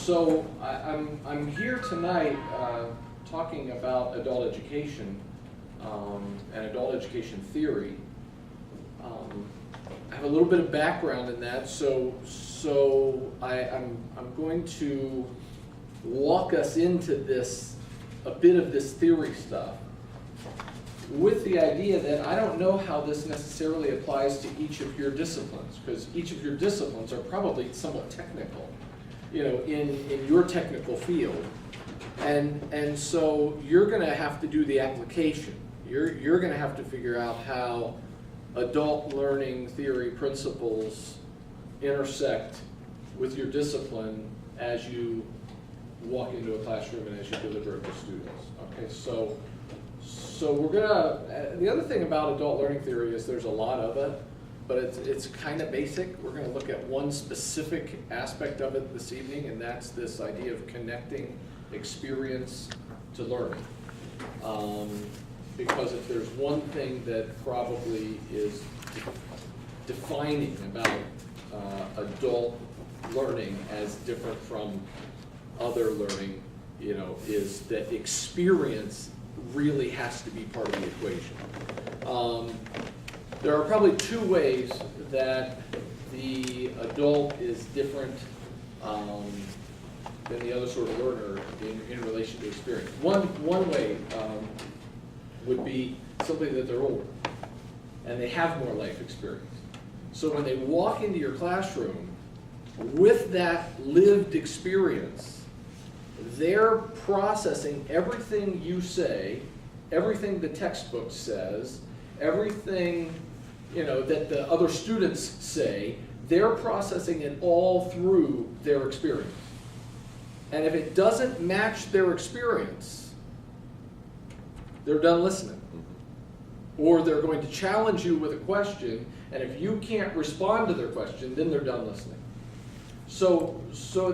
So I'm here tonight talking about adult education and adult education theory. I have a little bit of background in that, so I'm going to walk us into a bit of this theory stuff, with the idea that I don't know how this necessarily applies to each of your disciplines, because each of your disciplines are probably somewhat technical, you know, in your technical field. And so you're going to have to do the application. You're going to have to figure out how adult learning theory principles intersect with your discipline as you walk into a classroom and as you deliver it to students. Okay, so we're gonna, the other thing about adult learning theory is there's a lot of it, but it's kind of basic. We're gonna look at one specific aspect of it this evening, and that's this idea of connecting experience to learning. Because if there's one thing that probably is defining about adult learning as different from other learning, you know, is that experience really has to be part of the equation. There are probably two ways that the adult is different than the other sort of learner in relation to experience. One way would be simply that they're older and they have more life experience. So when they walk into your classroom with that lived experience, they're processing everything you say, everything the textbook says, everything, you know, that the other students say. They're processing it all through their experience. And if it doesn't match their experience, they're done listening. Or they're going to challenge you with a question, and if you can't respond to their question, then they're done listening. So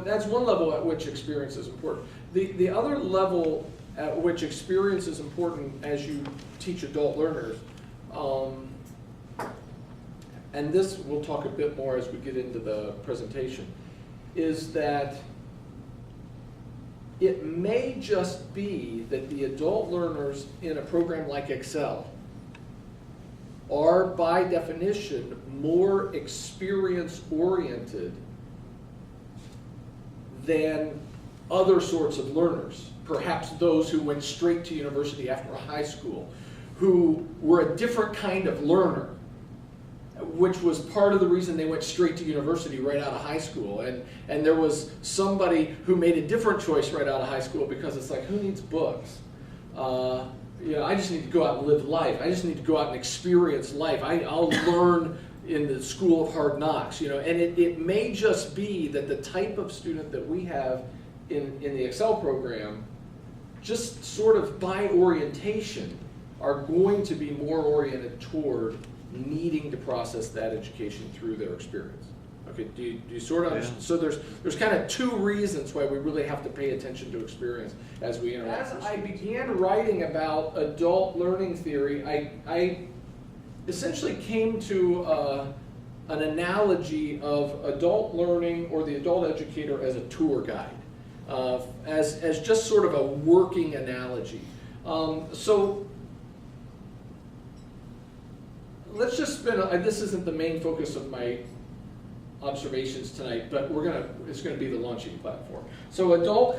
that's one level at which experience is important. The other level at which experience is important as you teach adult learners, and this we'll talk a bit more as we get into the presentation, is that it may just be that the adult learners in a program like Excel are by definition more experience-oriented than other sorts of learners, perhaps those who went straight to university after high school, who were a different kind of learner, which was part of the reason they went straight to university right out of high school. And there was somebody who made a different choice right out of high school because it's like, who needs books? You know, I just need to go out and live life. I just need to go out and experience life. I'll learn in the school of hard knocks, you know. And it may just be that the type of student that we have in the Excel program, just sort of by orientation, are going to be more oriented toward needing to process that education through their experience. Okay, do you sort of understand? So there's kind of two reasons why we really have to pay attention to experience as we interact. As I began writing about adult learning theory, I essentially came to an analogy of adult learning or the adult educator as a tour guide, as just sort of a working analogy. So let's just spend, this isn't the main focus of my observations tonight, but it's gonna be the launching platform. So adult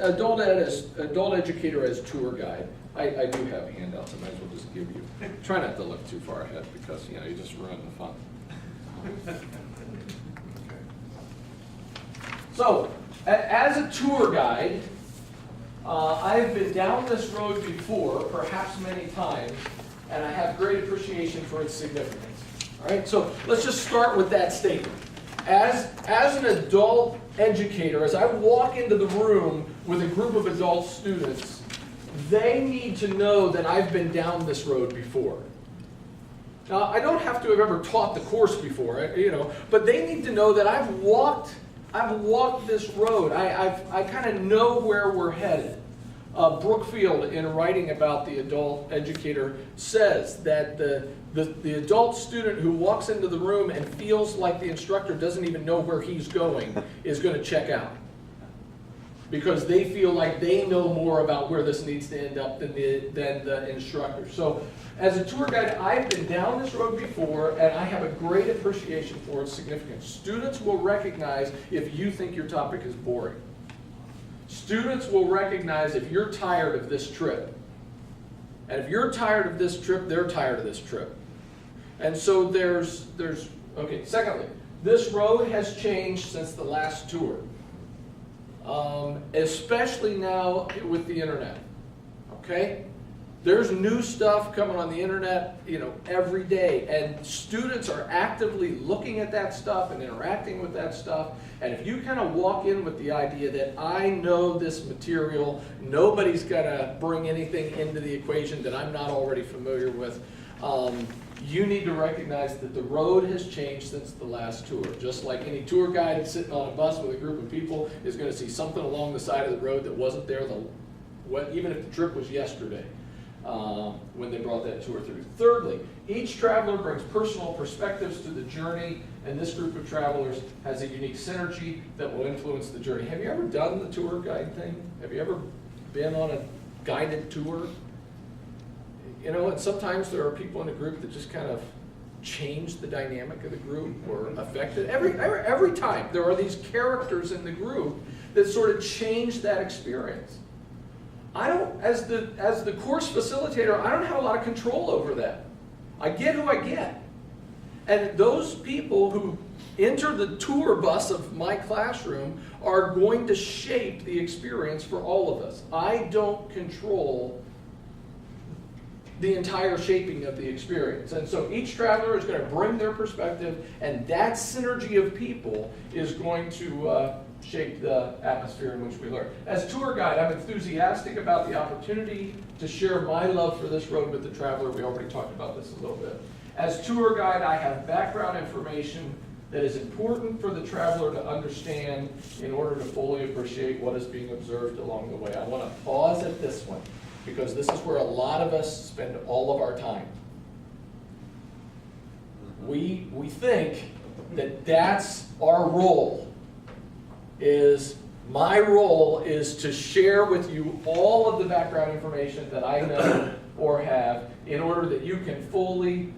educator as tour guide. I do have handouts, I might as well just give you. Try not to look too far ahead because, you know, you just ruin the fun. Okay. So as a tour guide, I've been down this road before, perhaps many times, and I have great appreciation for its significance. All right, so let's just start with that statement. As an adult educator, as I walk into the room with a group of adult students, they need to know that I've been down this road before. Now, I don't have to have ever taught the course before, you know, but they need to know that I've walked this road. I kind of know where we're headed. Brookfield, in writing about the adult educator, says that the adult student who walks into the room and feels like the instructor doesn't even know where he's going is going to check out. because they feel like they know more about where this needs to end up than the instructor. So as a tour guide, I've been down this road before, and I have a great appreciation for its significance. Students will recognize if you think your topic is boring. Students will recognize if you're tired of this trip. And if you're tired of this trip, they're tired of this trip. And so there's okay, secondly, this road has changed since the last tour. Especially now with the internet, okay? There's new stuff coming on the internet, every day, and students are actively looking at that stuff and interacting with that stuff. And if you kind of walk in with the idea that I know this material, nobody's gonna bring anything into the equation that I'm not already familiar with, you need to recognize that the road has changed since the last tour. Just like any tour guide sitting on a bus with a group of people is going to see something along the side of the road that wasn't there even if the trip was yesterday when they brought that tour through. Thirdly, each traveler brings personal perspectives to the journey, and this group of travelers has a unique synergy that will influence the journey. Have you ever done the tour guide thing? Have you ever been on a guided tour? And sometimes there are people in the group that just kind of change the dynamic of the group or affect it. Every time there are these characters in the group that sort of change that experience. I don't, as the course facilitator, I don't have a lot of control over that. I get who I get. And those people who enter the tour bus of my classroom are going to shape the experience for all of us. I don't control the entire shaping of the experience. And so each traveler is going to bring their perspective, and that synergy of people is going to shape the atmosphere in which we learn. As tour guide, I'm enthusiastic about the opportunity to share my love for this road with the traveler. We already talked about this a little bit. As tour guide, I have background information that is important for the traveler to understand in order to fully appreciate what is being observed along the way. I want to pause at this one, because this is where a lot of us spend all of our time. We think that that's our role. My role is to share with you all of the background information that I know or have in order that you can fully,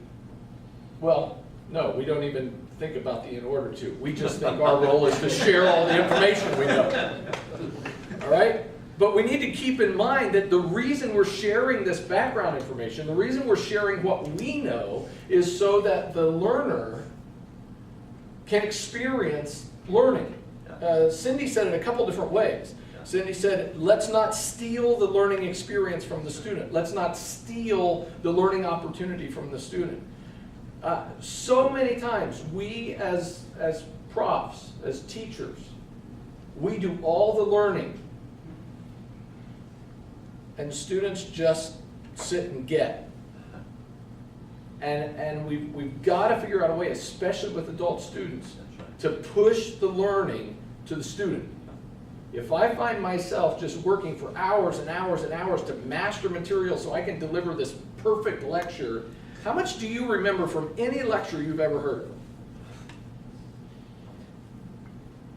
well, no, we don't even think about the in order to. We just think our role is to share all the information we know. All right? But we need to keep in mind that the reason we're sharing this background information, the reason we're sharing what we know, is so that the learner can experience learning. Cindy said it a couple different ways. Cindy said, let's not steal the learning experience from the student. Let's not steal the learning opportunity from the student. So many times, we as profs, as teachers, we do all the learning, and students just sit and get. And we've got to figure out a way, especially with adult students, to push the learning to the student. If I find myself just working for hours and hours and hours to master material so I can deliver this perfect lecture, how much do you remember from any lecture you've ever heard?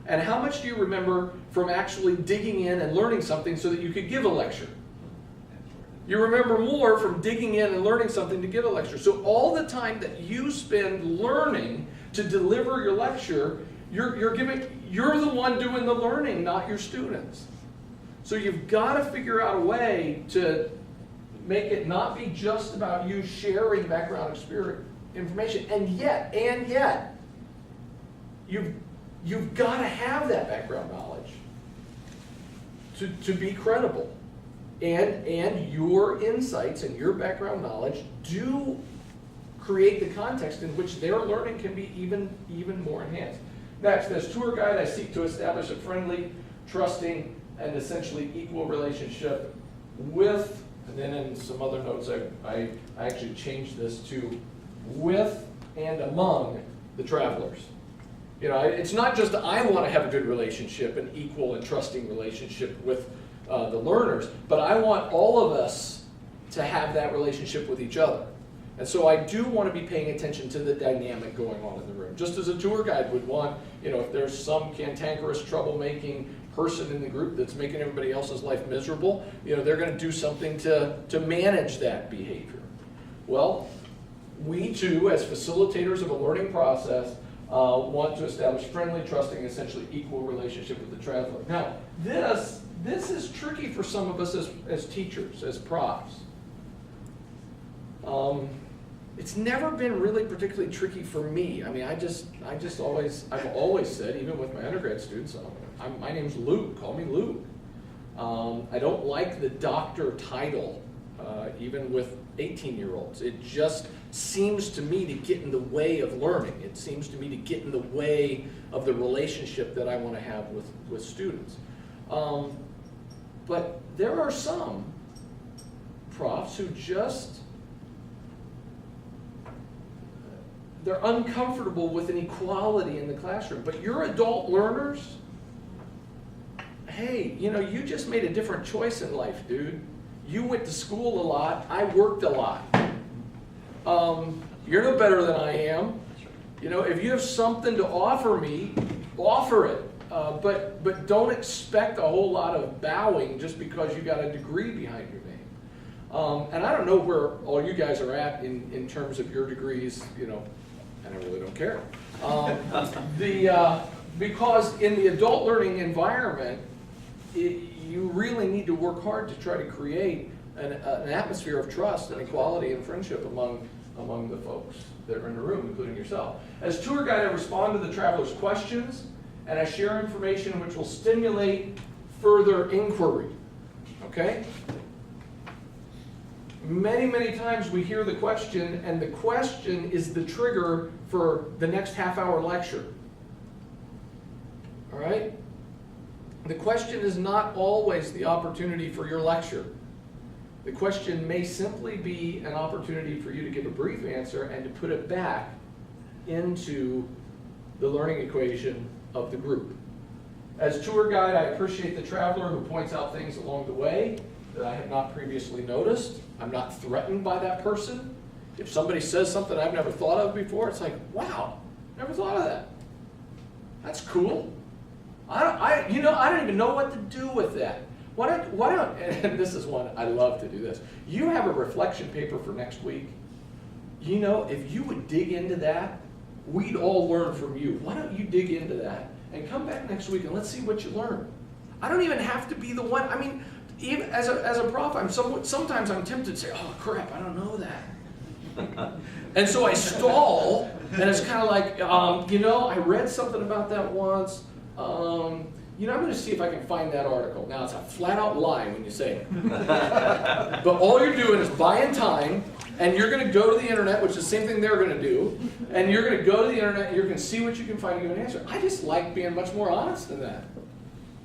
And how much do you remember from actually digging in and learning something so that you could give a lecture? You remember more from digging in and learning something to give a lecture. So all the time that you spend learning to deliver your lecture, you're the one doing the learning, not your students. So you've got to figure out a way to make it not be just about you sharing background experience information. And yet, you've got to have that background knowledge to be credible. And your insights and your background knowledge do create the context in which their learning can be even more enhanced. Next, as tour guide, I seek to establish a friendly, trusting, and essentially equal relationship with, and then in some other notes I actually changed this to with and among the travelers. It's not just I want to have a good relationship, an equal and trusting relationship with the learners, but I want all of us to have that relationship with each other. And so I do want to be paying attention to the dynamic going on in the room. Just as a tour guide would want, if there's some cantankerous, troublemaking person in the group that's making everybody else's life miserable, they're going to do something to manage that behavior. Well, we too, as facilitators of a learning process, want to establish friendly, trusting, essentially equal relationship with the traveler. Now, this is tricky for some of us as teachers, as profs. It's never been really particularly tricky for me. I mean, I've always said, even with my undergrad students, my name's Luke, call me Luke. I don't like the doctor title, even with 18-year-olds. It just seems to me to get in the way of learning. It seems to me to get in the way of the relationship that I want to have with students. But there are some profs who just, they're uncomfortable with an equality in the classroom. But your adult learners, hey, you just made a different choice in life, dude. You went to school a lot, I worked a lot. You're no better than I am. If you have something to offer me, offer it. But don't expect a whole lot of bowing just because you got a degree behind your name. And I don't know where all you guys are at in terms of your degrees, and I really don't care. Because in the adult learning environment, you really need to work hard to try to create an atmosphere of trust and equality and friendship among the folks that are in the room, including yourself. As tour guide, I respond to the traveler's questions, and I share information which will stimulate further inquiry. Okay? Many, many times we hear the question, and the question is the trigger for the next half-hour lecture. All right? The question is not always the opportunity for your lecture. The question may simply be an opportunity for you to give a brief answer and to put it back into the learning equation of the group. As tour guide, I appreciate the traveler who points out things along the way that I have not previously noticed. I'm not threatened by that person. If somebody says something I've never thought of before, it's like, wow, never thought of that. That's cool. I don't even know what to do with that. Why don't, and this is one, I love to do this. You have a reflection paper for next week. If you would dig into that, we'd all learn from you. Why don't you dig into that and come back next week and let's see what you learn. I don't even have to be the one. I mean, even as a prof, sometimes I'm tempted to say, oh crap, I don't know that. And so I stall, and it's kind of like, I read something about that once. I'm going to see if I can find that article. Now, it's a flat-out lie when you say it. But all you're doing is buying time, and you're going to go to the internet, which is the same thing they're going to do, and you're going to go to the internet, and you're going to see what you can find and give an answer. I just like being much more honest than that.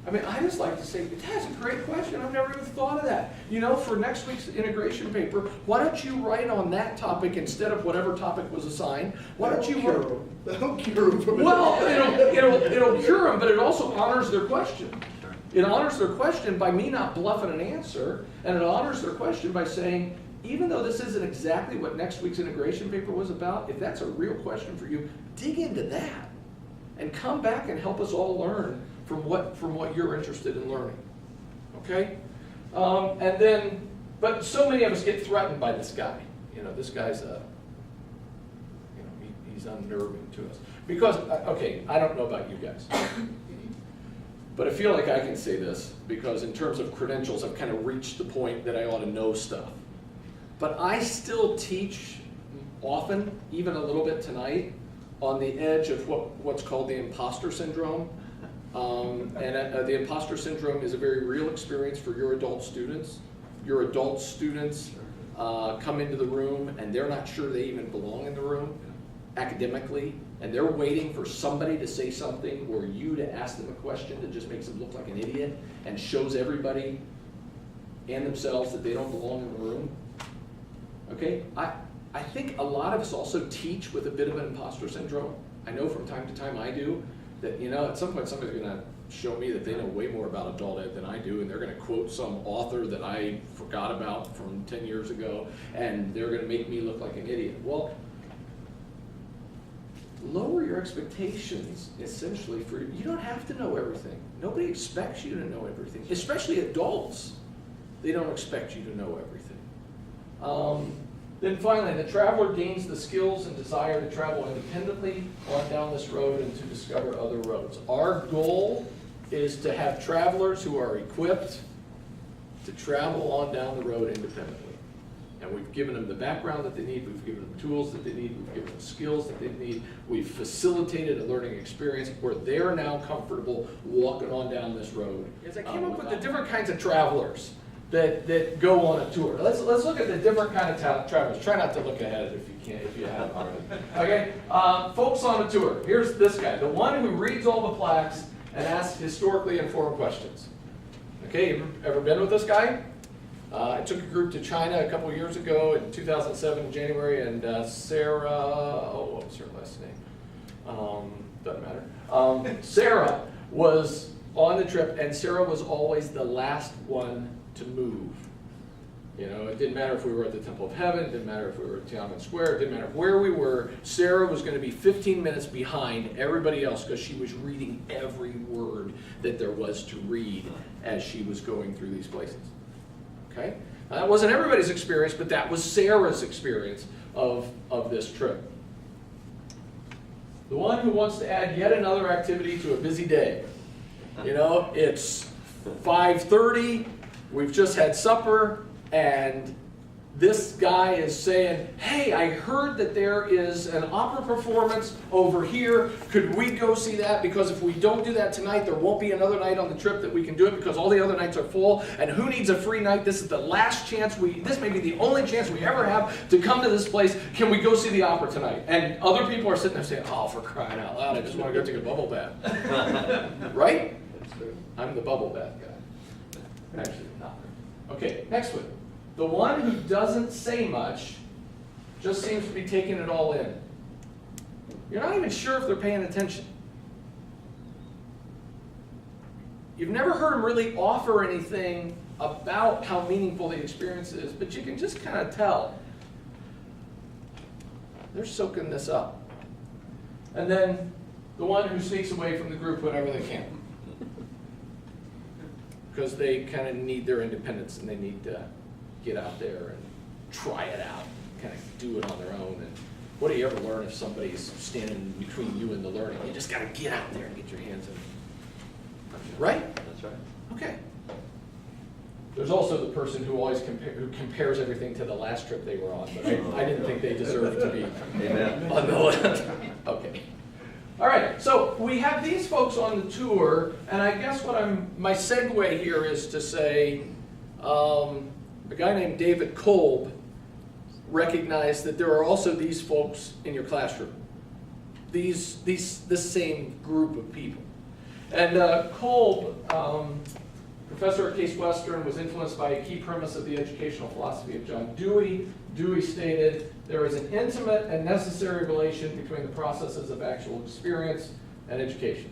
I mean, I just like to say, that's a great question. I've never even thought of that. For next week's integration paper, why don't you write on that topic instead of whatever topic was assigned? Why don't you cure them? That'll cure them. Well, it'll cure them, but it also honors their question. It honors their question by me not bluffing an answer, and it honors their question by saying, even though this isn't exactly what next week's integration paper was about, if that's a real question for you, dig into that and come back and help us all learn from what you're interested in learning. Okay? But so many of us get threatened by this guy. This guy's he's unnerving to us. Because, I don't know about you guys, but I feel like I can say this because in terms of credentials, I've kind of reached the point that I ought to know stuff. But I still teach often, even a little bit tonight, on the edge of what's called the imposter syndrome. The imposter syndrome is a very real experience for your adult students. Your adult students come into the room and they're not sure they even belong in the room academically, and they're waiting for somebody to say something or you to ask them a question that just makes them look like an idiot and shows everybody and themselves that they don't belong in the room. Okay? I think a lot of us also teach with a bit of an imposter syndrome. I know from time to time I do. That, at some point somebody's going to show me that they know way more about adult ed than I do, and they're going to quote some author that I forgot about from 10 years ago, and they're going to make me look like an idiot. Well, lower your expectations, essentially, for you don't have to know everything. Nobody expects you to know everything, especially adults. They don't expect you to know everything. Then finally, the traveler gains the skills and desire to travel independently on down this road and to discover other roads. Our goal is to have travelers who are equipped to travel on down the road independently. And we've given them the background that they need, we've given them tools that they need, we've given them skills that they need, we've facilitated a learning experience where they're now comfortable walking on down this road. As I came up with the different kinds of travelers that go on a tour. Let's look at the different kind of travelers. Try not to look ahead if you haven't already. Okay, folks on a tour. Here's this guy, the one who reads all the plaques and asks historically informed questions. Okay, you ever been with this guy? I took a group to China a couple years ago in 2007 in January, and Sarah, what was her last name? Doesn't matter. Sarah was on the trip, and Sarah was always the last one to move. You know, it didn't matter if we were at the Temple of Heaven, it didn't matter if we were at Tiananmen Square, it didn't matter where we were. Sarah was going to be 15 minutes behind everybody else because she was reading every word that there was to read as she was going through these places. Okay? Now, that wasn't everybody's experience, but that was Sarah's experience of this trip. The one who wants to add yet another activity to a busy day. You know, it's 5:30, we've just had supper, and this guy is saying, hey, I heard that there is an opera performance over here. Could we go see that? Because if we don't do that tonight, there won't be another night on the trip that we can do it because all the other nights are full. And who needs a free night? This is the last chance this may be the only chance we ever have to come to this place. Can we go see the opera tonight? And other people are sitting there saying, oh, for crying out loud, I just want to go take a bubble bath. Right? That's true. I'm the bubble bath guy. Actually, not. Okay, next one. The one who doesn't say much just seems to be taking it all in. You're not even sure if they're paying attention. You've never heard them really offer anything about how meaningful the experience is, but you can just kind of tell. They're soaking this up. And then the one who sneaks away from the group whenever they can. Because they kind of need their independence and they need to get out there and try it out, kind of do it on their own. And what do you ever learn if somebody's standing between you and the learning? You just got to get out there and get your hands in it. Right? That's right. Okay. There's also the person who always compares everything to the last trip they were on, but I didn't think they deserved to be on the list. Okay. All right, so we have these folks on the tour, and I guess my segue here is to say, a guy named David Kolb recognized that there are also these folks in your classroom, this same group of people. And Kolb, professor at Case Western, was influenced by a key premise of the educational philosophy of John Dewey. Dewey stated, there is an intimate and necessary relation between the processes of actual experience and education.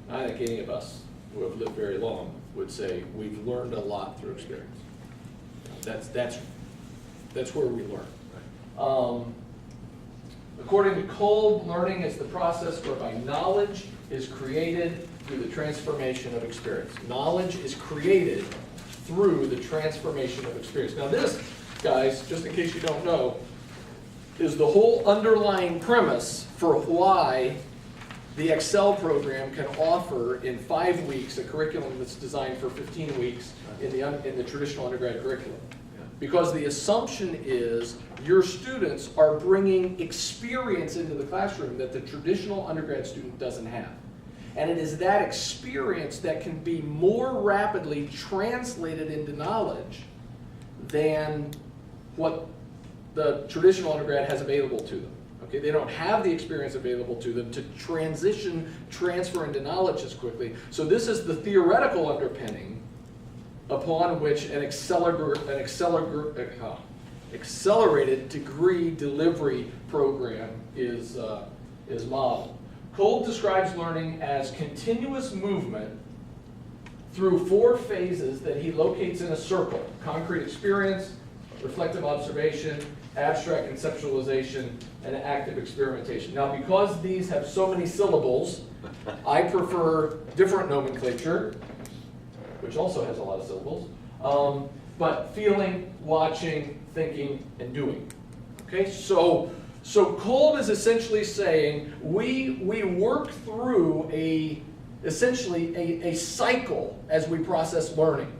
I think any of us who have lived very long would say we've learned a lot through experience. That's where we learn. According to Kolb, learning is the process whereby knowledge is created through the transformation of experience. Knowledge is created through the transformation of experience. Now this, guys, just in case you don't know, is the whole underlying premise for why the Excel program can offer in 5 weeks a curriculum that's designed for 15 weeks in the traditional undergrad curriculum. Because the assumption is your students are bringing experience into the classroom that the traditional undergrad student doesn't have. And it is that experience that can be more rapidly translated into knowledge than what the traditional undergrad has available to them. Okay, they don't have the experience available to them to transfer into knowledge as quickly. So this is the theoretical underpinning upon which an accelerated degree delivery program is modeled. Kolb describes learning as continuous movement through 4 phases that he locates in a circle: concrete experience, reflective observation, abstract conceptualization, and active experimentation. Now, because these have so many syllables, I prefer different nomenclature, which also has a lot of syllables, but feeling, watching, thinking, and doing. Okay, so Kolb is essentially saying we work through essentially a cycle as we process learning.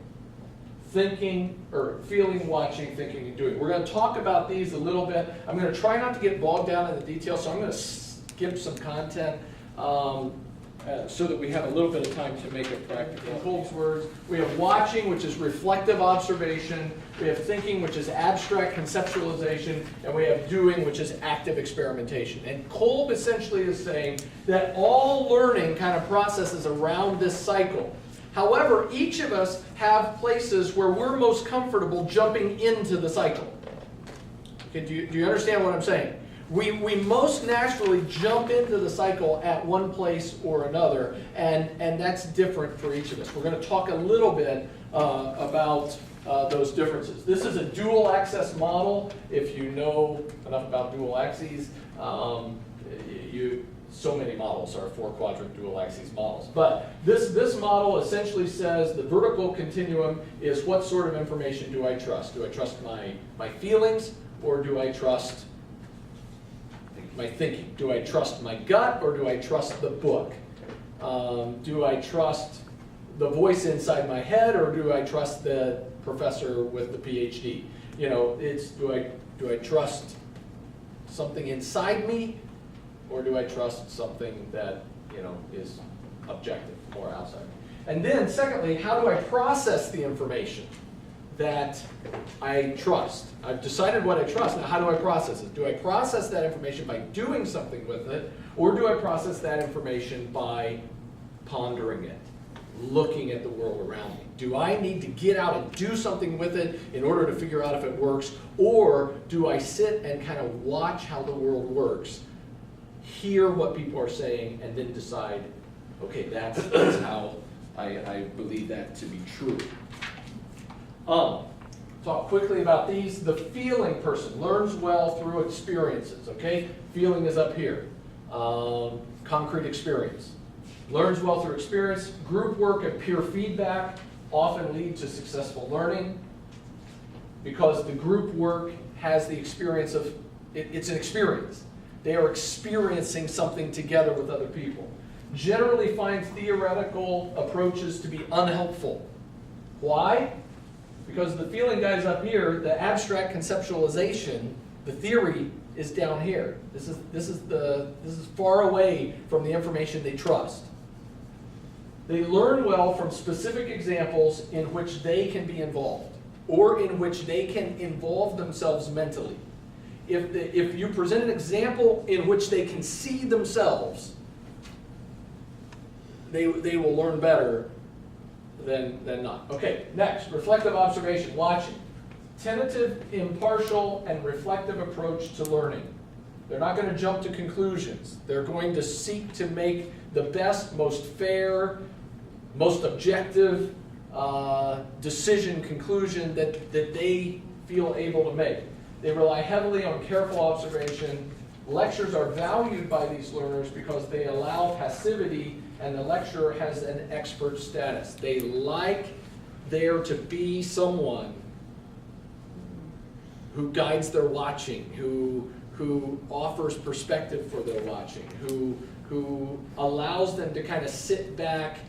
Thinking, or feeling, watching, thinking, and doing. We're going to talk about these a little bit. I'm going to try not to get bogged down in the details, so I'm going to skip some content so that we have a little bit of time to make it practical. In Kolb's words, we have watching, which is reflective observation. We have thinking, which is abstract conceptualization. And we have doing, which is active experimentation. And Kolb essentially is saying that all learning kind of processes around this cycle. However, each of us have places where we're most comfortable jumping into the cycle. Okay, do you understand what I'm saying? We most naturally jump into the cycle at one place or another, and that's different for each of us. We're going to talk a little bit about those differences. This is a dual axis model. If you know enough about dual axes, so many models are 4-quadrant dual axis models. But this model essentially says the vertical continuum is what sort of information do I trust? Do I trust my feelings, or do I trust my thinking? Do I trust my gut, or do I trust the book? Do I trust the voice inside my head, or do I trust the professor with the PhD? You know, do I trust something inside me, or do I trust something that, you know, is objective or outside? And then, secondly, how do I process the information that I trust? I've decided what I trust. Now, how do I process it? Do I process that information by doing something with it, or do I process that information by pondering it, looking at the world around me? Do I need to get out and do something with it in order to figure out if it works, or do I sit and kind of watch how the world works, hear what people are saying, and then decide, okay, that's how I believe that to be true. Talk quickly about these. The feeling person learns well through experiences, okay? Feeling is up here. Concrete experience. Learns well through experience. Group work and peer feedback often lead to successful learning because the group work has the experience of, it's an experience. They are experiencing something together with other people. Generally find theoretical approaches to be unhelpful. Why? Because the feeling guy's up here, the abstract conceptualization, the theory is down here. This is far away from the information they trust. They learn well from specific examples in which they can be involved, or in which they can involve themselves mentally. If you present an example in which they can see themselves, they will learn better than not. Okay, next, reflective observation, watching. Tentative, impartial, and reflective approach to learning. They're not going to jump to conclusions. They're going to seek to make the best, most fair, most objective decision, conclusion that they feel able to make. They rely heavily on careful observation. Lectures are valued by these learners because they allow passivity, and the lecturer has an expert status. They like there to be someone who guides their watching, who offers perspective for their watching, who allows them to kind of sit back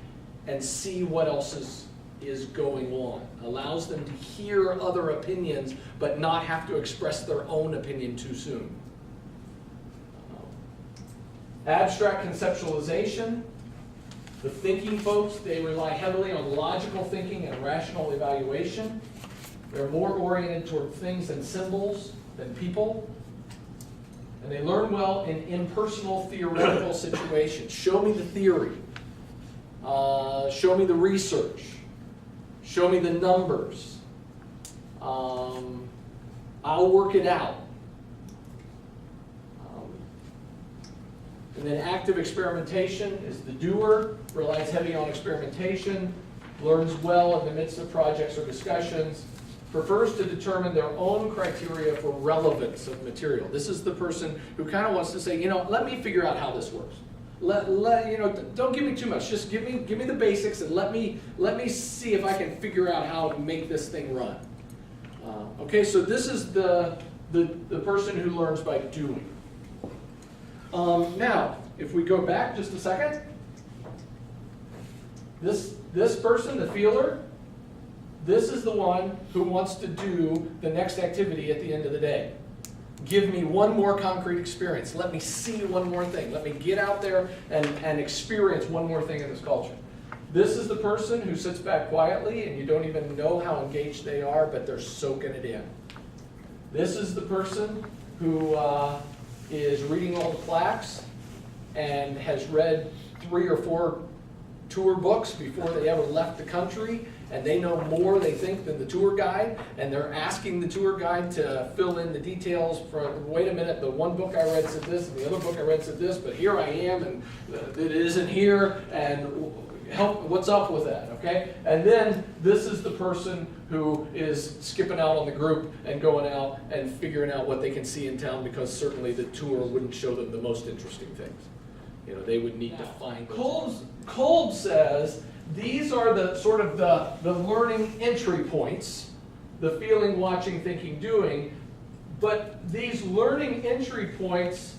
and see what else is going on, allows them to hear other opinions but not have to express their own opinion too soon. Abstract conceptualization. The thinking folks, they rely heavily on logical thinking and rational evaluation. They're more oriented toward things and symbols than people. And they learn well in impersonal theoretical situations. Show me the theory. Show me the research. Show me the numbers. I'll work it out. And then active experimentation is the doer, relies heavy on experimentation, learns well in the midst of projects or discussions, prefers to determine their own criteria for relevance of material. This is the person who kind of wants to say, let me figure out how this works. Don't give me too much. Just give me the basics and let me see if I can figure out how to make this thing run. Okay, so this is the person who learns by doing. Now, if we go back just a second, this person, the feeler, this is the one who wants to do the next activity at the end of the day. Give me one more concrete experience. Let me see one more thing. Let me get out there and experience one more thing in this culture. This is the person who sits back quietly and you don't even know how engaged they are, but they're soaking it in. This is the person who is reading all the plaques and has read 3 or 4 tour books before they ever left the country, and they know more, they think, than the tour guide, and they're asking the tour guide to fill in the details for, wait a minute, the one book I read said this, and the other book I read said this, but here I am, and it isn't here, and help, what's up with that, okay? And then this is the person who is skipping out on the group and going out and figuring out what they can see in town, because certainly the tour wouldn't show them the most interesting things. They would need to find those. Kolb says these are the sort of the learning entry points, the feeling, watching, thinking, doing, but these learning entry points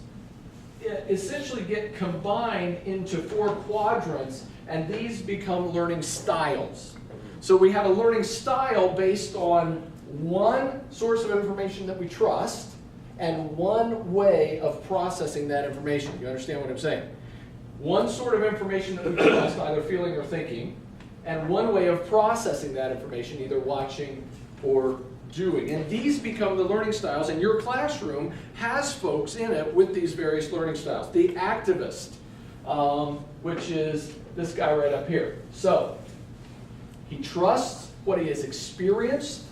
essentially get combined into 4 quadrants, and these become learning styles. So we have a learning style based on one source of information that we trust and one way of processing that information. You understand what I'm saying? One sort of information that we trust, either feeling or thinking, and one way of processing that information, either watching or doing. And these become the learning styles, and your classroom has folks in it with these various learning styles. The activist, which is this guy right up here. So, he trusts what he has experienced,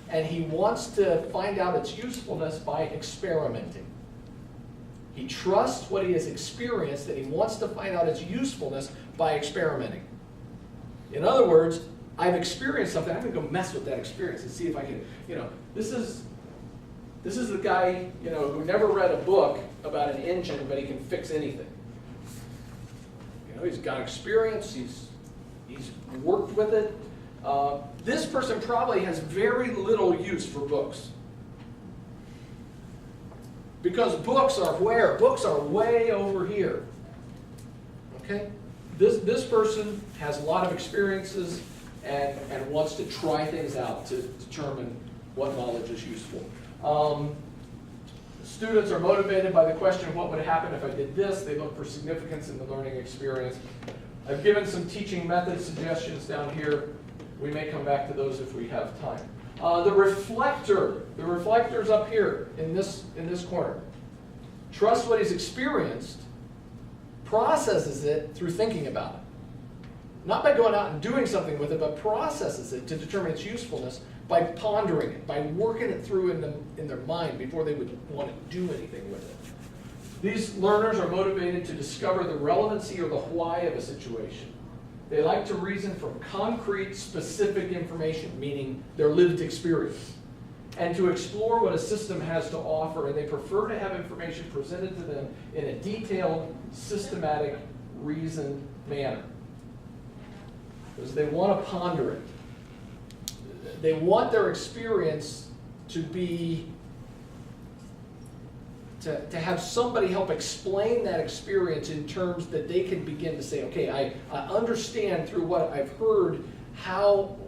and he wants to find out its usefulness by experimenting. He trusts what he has experienced, and he wants to find out its usefulness by experimenting. In other words, I've experienced something, I'm going to go mess with that experience and see if I can, this is the guy, who never read a book about an engine, but he can fix anything. He's got experience, he's worked with it. This person probably has very little use for books. Because books are where? Books are way over here. Okay? This person has a lot of experiences and wants to try things out to determine what knowledge is useful. Students are motivated by the question of what would happen if I did this. They look for significance in the learning experience. I've given some teaching method suggestions down here. We may come back to those if we have time. The reflector's up here in this corner. Trusts what he's experienced, processes it through thinking about it. Not by going out and doing something with it, but processes it to determine its usefulness by pondering it, by working it through in their mind before they would want to do anything with it. These learners are motivated to discover the relevancy or the why of a situation. They like to reason from concrete, specific information, meaning their lived experience, and to explore what a system has to offer, and they prefer to have information presented to them in a detailed, systematic, reasoned manner. Because they want to ponder it. They want their experience to be, to have somebody help explain that experience in terms that they can begin to say, okay, I understand through what I've heard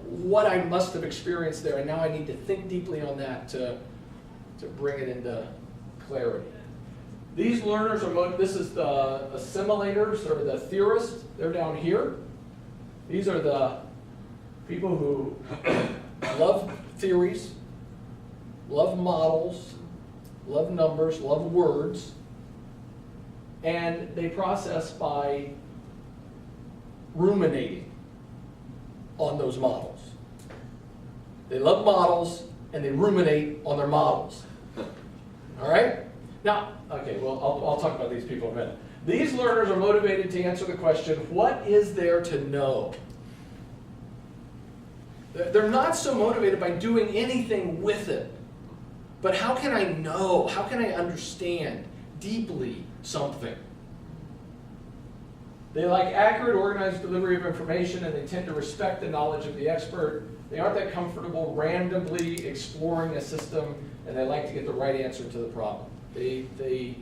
what I must have experienced there, and now I need to think deeply on that to bring it into clarity. These learners this is the assimilators or the theorists, they're down here. These are the people who love theories, love models, love numbers, love words, and they process by ruminating on those models. They love models and they ruminate on their models. All right? Now, okay, well, I'll talk about these people in a minute. These learners are motivated to answer the question, what is there to know? They're not so motivated by doing anything with it. But how can I know? How can I understand deeply something? They like accurate, organized delivery of information, and they tend to respect the knowledge of the expert. They aren't that comfortable randomly exploring a system, and they like to get the right answer to the problem. They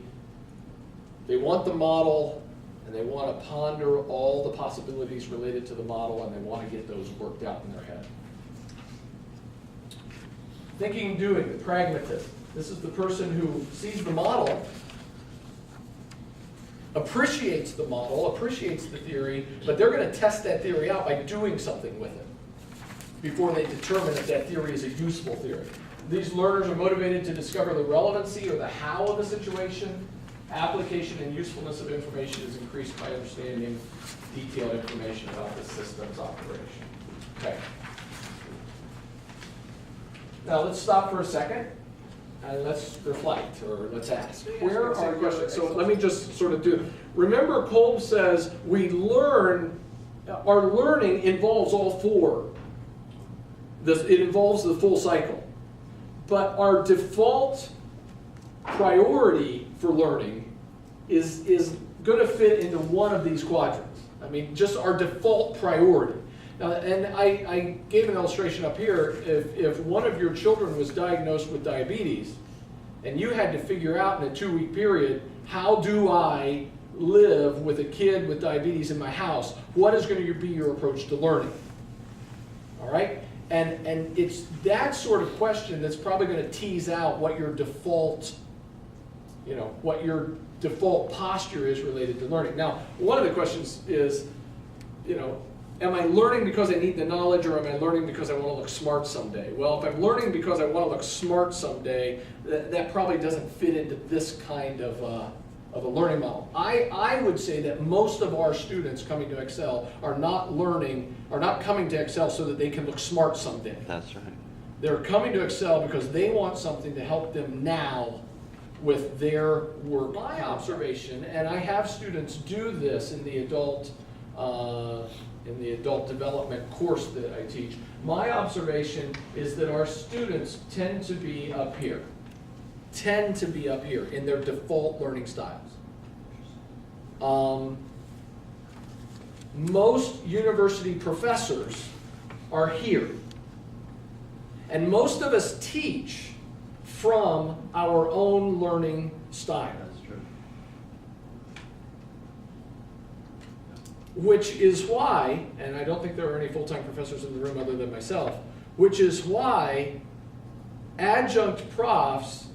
want the model, and they want to ponder all the possibilities related to the model, and they want to get those worked out in their head. Thinking and doing, the pragmatist. This is the person who sees the model, appreciates the model, appreciates the theory, but they're going to test that theory out by doing something with it before they determine if that theory is a useful theory. These learners are motivated to discover the relevancy or the how of a situation. Application and usefulness of information is increased by understanding detailed information about the system's operation. Okay. Now let's stop for a second and let's reflect, or let's ask. Where are questions? So let me just sort of do. Remember, Kolb says we learn. Our learning involves all four. It involves the full cycle. But our default priority for learning is going to fit into one of these quadrants. I mean, just our default priority. Now, and I gave an illustration up here. If one of your children was diagnosed with diabetes, and you had to figure out in a 2-week period, how do I live with a kid with diabetes in my house? What is going to be your approach to learning? All right? And it's that sort of question that's probably going to tease out what your default, what your default posture is related to learning. Now, one of the questions is, am I learning because I need the knowledge, or am I learning because I want to look smart someday? Well, if I'm learning because I want to look smart someday, that probably doesn't fit into this kind of a learning model. I would say that most of our students coming to Excel are not coming to Excel so that they can look smart someday. That's right. They're coming to Excel because they want something to help them now with their work. My observation, and I have students do this in the adult development course that I teach, my observation is that our students tend to be up here in their default learning styles. Most university professors are here. And most of us teach from our own learning style. That's true. Which is why, and I don't think there are any full-time professors in the room other than myself, which is why adjunct profs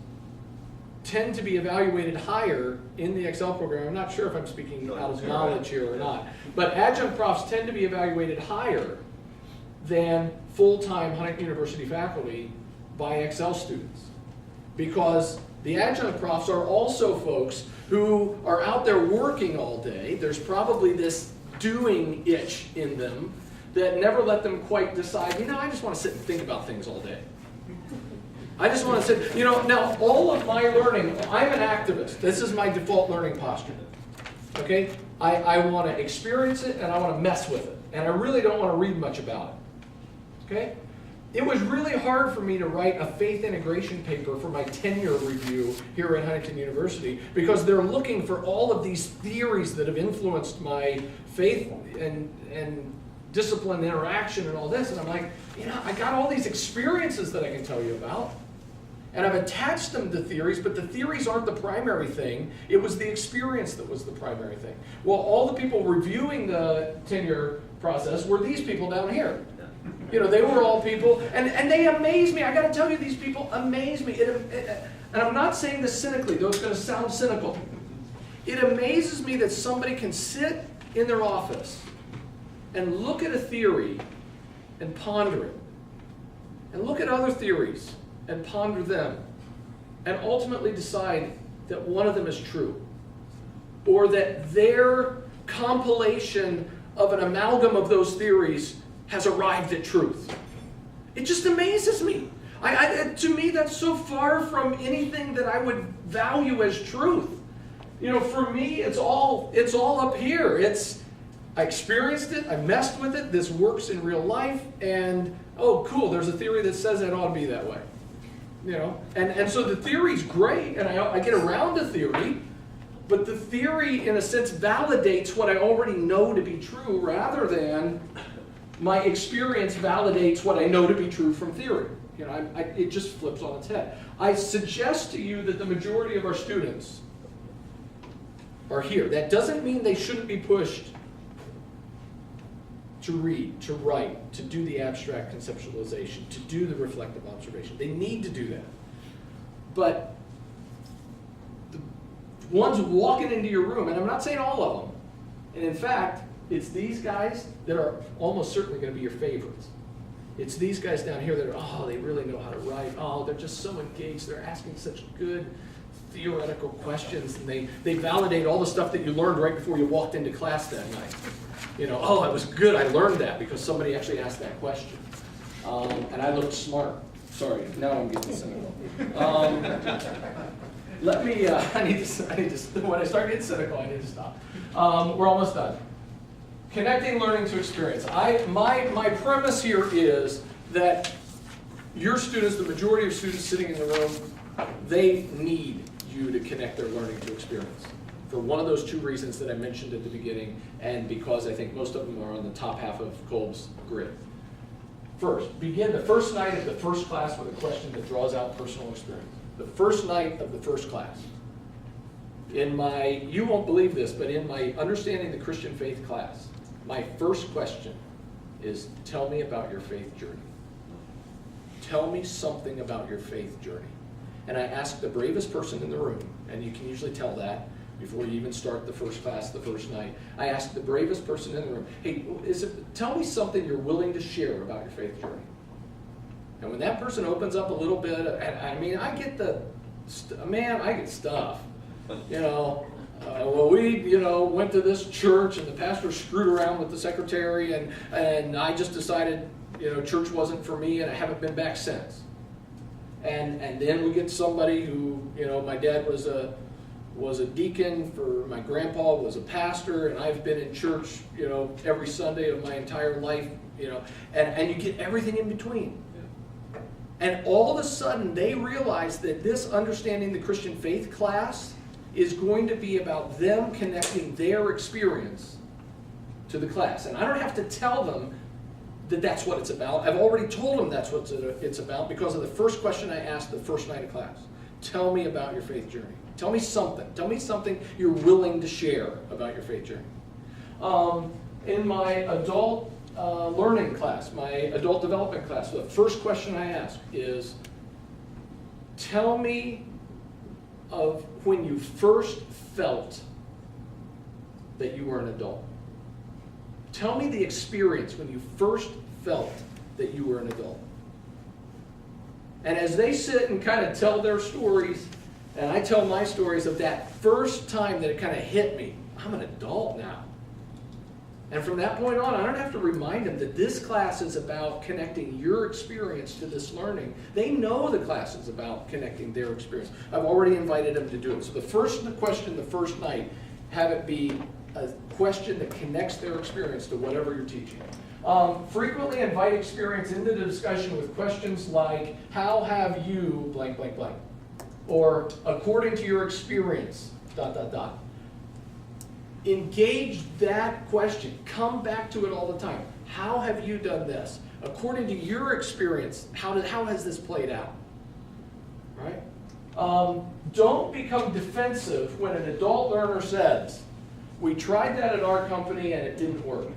tend to be evaluated higher in the Excel program. I'm not sure if I'm speaking out of knowledge here or not, but adjunct profs tend to be evaluated higher than full-time Huntington University faculty by Excel students, because the adjunct profs are also folks who are out there working all day. There's probably this doing itch in them that never let them quite decide, I just want to sit and think about things all day. I just want to sit, now all of my learning, I'm an activist. This is my default learning posture. Okay? I want to experience it and I want to mess with it. And I really don't want to read much about it. Okay? It was really hard for me to write a faith integration paper for my tenure review here at Huntington University, because they're looking for all of these theories that have influenced my faith and discipline interaction and all this. And I'm like, I got all these experiences that I can tell you about. And I've attached them to theories, but the theories aren't the primary thing. It was the experience that was the primary thing. Well, all the people reviewing the tenure process were these people down here. They were all people, and they amaze me. I got to tell you, these people amaze me. And I'm not saying this cynically, though it's going to sound cynical. It amazes me that somebody can sit in their office and look at a theory and ponder it, and look at other theories and ponder them, and ultimately decide that one of them is true, or that their compilation of an amalgam of those theories has arrived at truth. It just amazes me. To me, that's so far from anything that I would value as truth. For me, it's all up here. I experienced it, I messed with it, this works in real life, and oh cool, there's a theory that says it ought to be that way. You know, and so the theory's great, and I get around the theory, but the theory in a sense validates what I already know to be true rather than my experience validates what I know to be true from theory. You know, it just flips on its head. I suggest to you that the majority of our students are here. That doesn't mean they shouldn't be pushed to read, to write, to do the abstract conceptualization, to do the reflective observation. They need to do that. But the ones walking into your room, and I'm not saying all of them, and in fact, it's these guys that are almost certainly going to be your favorites. It's these guys down here that are, oh, they really know how to write. Oh, they're just so engaged. They're asking such good theoretical questions, and they validate all the stuff that you learned right before you walked into class that night. You know, oh, I was good. I learned that because somebody actually asked that question. And I looked smart. Sorry, now I'm getting cynical. Let me, I need to, when I start getting cynical, I need to stop. We're almost done. Connecting learning to experience. My premise here is that your students, the majority of students sitting in the room, they need you to connect their learning to experience. For one of those two reasons that I mentioned at the beginning, and because I think most of them are on the top half of Kolb's grid. First, begin the first night of the first class with a question that draws out personal experience. The first night of the first class. In my, you won't believe this, but in my Understanding the Christian Faith class, my first question is, tell me about your faith journey. Tell me something about your faith journey. And I ask the bravest person in the room, and you can usually tell that before you even start the first class the first night. I ask the bravest person in the room, hey, tell me something you're willing to share about your faith journey. And when that person opens up a little bit, I mean, I get I get stuff. You know, well, we, went to this church and the pastor screwed around with the secretary and I just decided, church wasn't for me and I haven't been back since. And then we get somebody who, my dad was a deacon, for my grandpa was a pastor, and I've been in church, every Sunday of my entire life, and you get everything in between. And all of a sudden they realize that this Understanding the Christian Faith class is going to be about them connecting their experience to the class. And I don't have to tell them that that's what it's about. I've already told them that's what it's about because of the first question I asked the first night of class. Tell me about your faith journey. Tell me something. Tell me something you're willing to share about your faith journey. In my adult learning class, my adult development class, the first question I ask is, tell me of when you first felt that you were an adult. Tell me the experience when you first felt that you were an adult. And as they sit and kind of tell their stories, and I tell my stories of that first time that it kind of hit me, I'm an adult now. And from that point on, I don't have to remind them that this class is about connecting your experience to this learning. They know the class is about connecting their experience. I've already invited them to do it. So the first question the first night, have it be a question that connects their experience to whatever you're teaching. Frequently invite experience into the discussion with questions like, how have you blank, blank, blank? Or according to your experience, ... Engage that question. Come back to it all the time. How have you done this? According to your experience, how has this played out? Right? Don't become defensive when an adult learner says, we tried that at our company and it didn't work.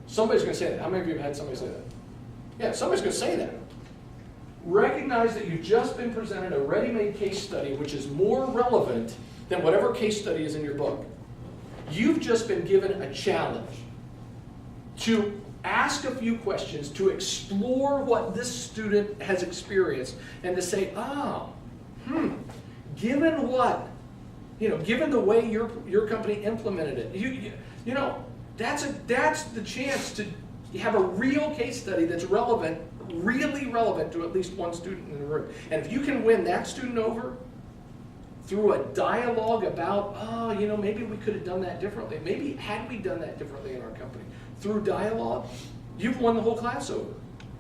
Somebody's going to say that. How many of you have had somebody say that? Yeah, somebody's going to say that. Recognize that you've just been presented a ready-made case study which is more relevant than whatever case study is in your book. You've just been given a challenge to ask a few questions, to explore what this student has experienced, and to say, given what, given the way your company implemented it, that's the chance to have a real case study that's relevant, really relevant to at least one student in the room. And if you can win that student over, through a dialogue about, oh, you know, maybe we could have done that differently. Maybe had we done that differently in our company. Through dialogue, you've won the whole class over.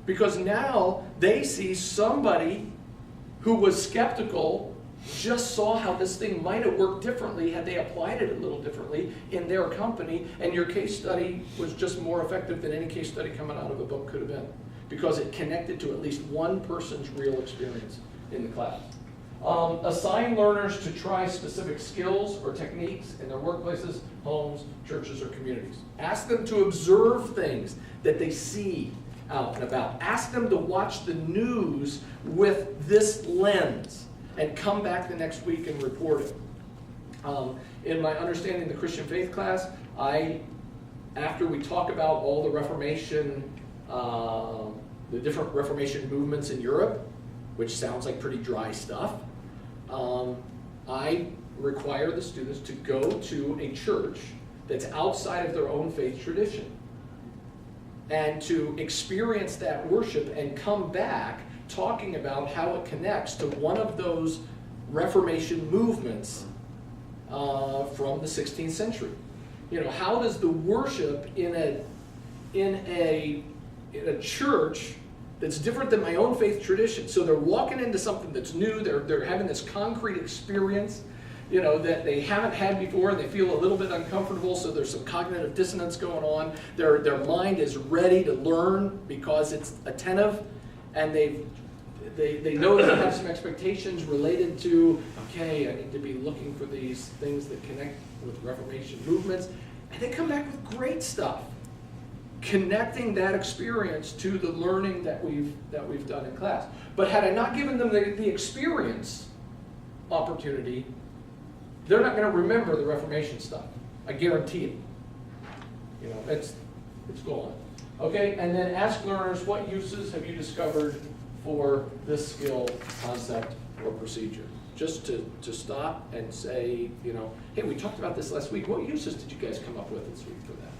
Because now they see somebody who was skeptical just saw how this thing might have worked differently had they applied it a little differently in their company, and your case study was just more effective than any case study coming out of a book could have been, because it connected to at least one person's real experience in the class. Assign learners to try specific skills or techniques in their workplaces, homes, churches, or communities. Ask them to observe things that they see out and about. Ask them to watch the news with this lens and come back the next week and report it. In my Understanding the Christian Faith class, after we talk about all the Reformation, the different Reformation movements in Europe, which sounds like pretty dry stuff, I require the students to go to a church that's outside of their own faith tradition and to experience that worship and come back talking about how it connects to one of those Reformation movements from the 16th century. You know, how does the worship in a church that's different than my own faith tradition? So they're walking into something that's new, they're having this concrete experience, you know, that they haven't had before, and they feel a little bit uncomfortable, so there's some cognitive dissonance going on. Their mind is ready to learn because it's attentive, and they know that they have some expectations related to, okay, I need to be looking for these things that connect with Reformation movements, and they come back with great stuff, connecting that experience to the learning that we've done in class. But had I not given them the experience opportunity, they're not going to remember the Reformation stuff. I guarantee it. You know, it's gone. Okay, and then ask learners, what uses have you discovered for this skill, concept, or procedure? Just to stop and say, you know, hey, we talked about this last week. What uses did you guys come up with this week for that?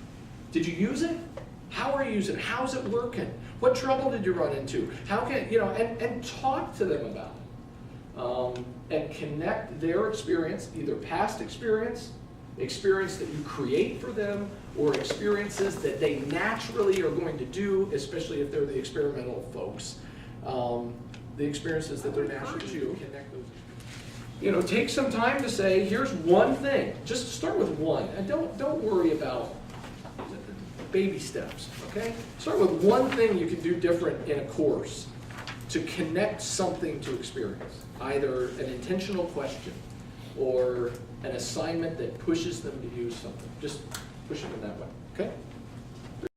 Did you use it? How are you using it? How's it working? What trouble did you run into? How can, you know, and talk to them about it. And connect their experience, either past experience that you create for them, or experiences that they naturally are going to do, especially if they're the experimental folks. The experiences that they're naturally to connect those. You know, take some time to say, here's one thing. Just start with one, and don't worry about baby steps. Okay, start with one thing you can do different in a course to connect something to experience. Either an intentional question or an assignment that pushes them to use something. Just push them in that way, okay?